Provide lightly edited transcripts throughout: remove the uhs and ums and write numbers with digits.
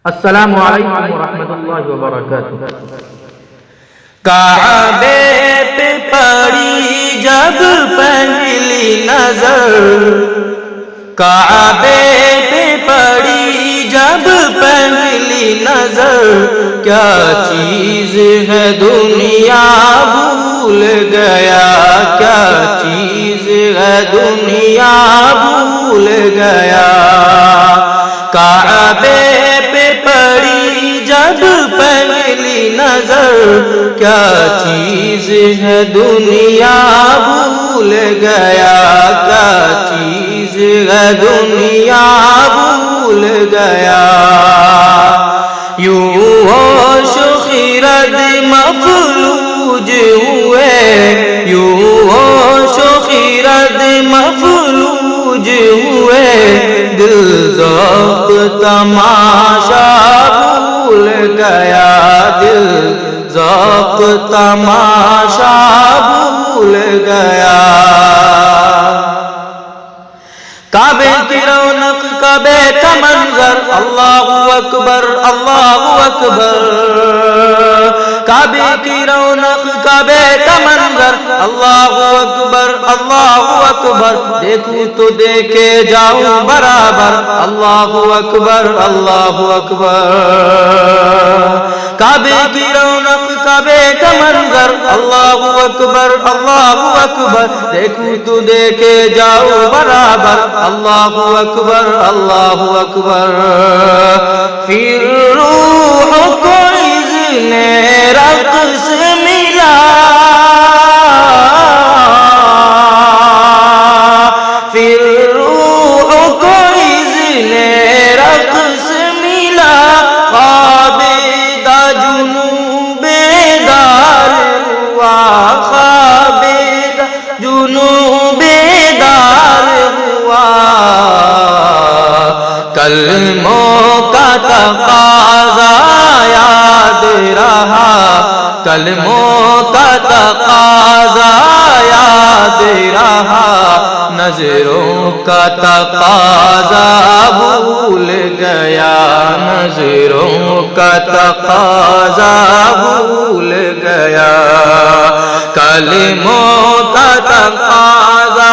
السلام علیکم ورحمۃ اللہ وبرکاتہ۔ کعبے پہ پڑی جب پہلی نظر، کعبے پہ پڑی جب پہلی نظر، کیا چیز ہے دنیا بھول گیا، کیا چیز ہے دنیا بھول گیا۔ کعبے پہ پڑی جب پہلی نظر، کیا چیز ہے دنیا بھول گیا، کیا چیز ہے دنیا بھول گیا۔ یوں ہوش خرد مفلوج ہوئے، یوں ہوش خرد مفلوج ہوئے، دل ذوق تماشا بھول گیا، دل ذوق تماشا بھول گیا۔ کعبے کی رونق، کعبے کا منظر، اللہ اکبر اللہ اکبر۔ کعبے کی رونق، کعبے کا منظر، اللہ اکبر اللہ اکبر۔ دیکھوں تو دیکھے جاؤں برابر، اللہ اکبر اللہ اکبر۔ کعبے کی رونق، کعبے کا منظر، اللہ اکبر اللہ اکبر۔ دیکھوں تو دیکھے جاؤں برابر، اللہ اکبر اللہ اکبر۔ پھر روح کو اذن رقص ملا، پھر روح کو اذن رقص ملا، خواب جنوب دار ہوا، خواب جنوب دار ہوا۔ کلموں کا تقاضا یاد رہا، کلموں کا تقاضا یاد رہا، نظروں کا تقاضا بھول گیا، نظروں کا تقاضا بھول گیا۔ کلموں کا تقاضا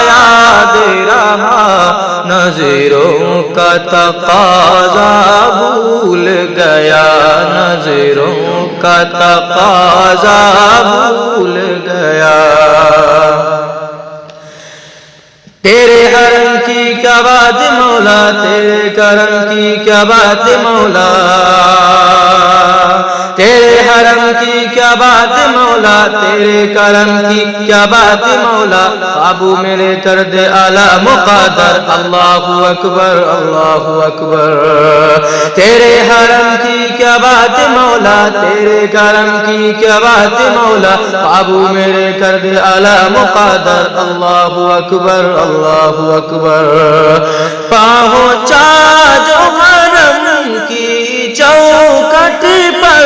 یاد رہا، نظروں کا تقاضا بھول گیا، نظروں کا تقاضا بھول گیا۔ تیرے حرم کی کیا بات مولا، تیرے کرم کی کیا بات مولا، تیرے حرم کی کیا بات مولا، تیرے کرم کی کیا بات مولا۔ قابو میرے کر دے اعلیٰ مقدر، اللہ اکبر اللہ اکبر۔ تیرے حرم کی کیا بات مولا، تیرے کرم کی کیا بات مولا، قابو میرے کر دے اعلیٰ مقدر، اللہ اکبر اللہ اکبر۔ پہنچا جو حرم کی چوکھٹ پر،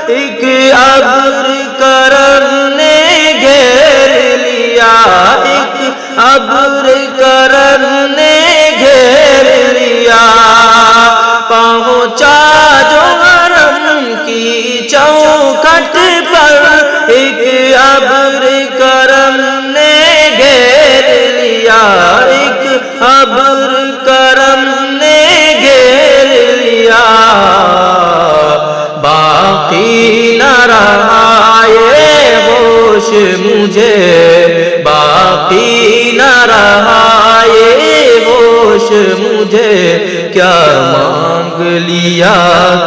ایک ابر کرم نے گھیر لیا، ایک ابر کرم نے گھیر لیا۔ پہنچا جو حرم کی چوکھٹ پر، ایک ابر کرم نے گھیر لیا، ایک ابر کرم نے گھیر لیا۔ باقی نہ رہا یہ ہوش مجھے، باقی نہ رہا یہ ہوش مجھے، کیا مانگ لیا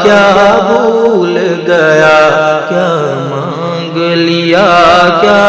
کیا بھول گیا، کیا مانگ لیا کیا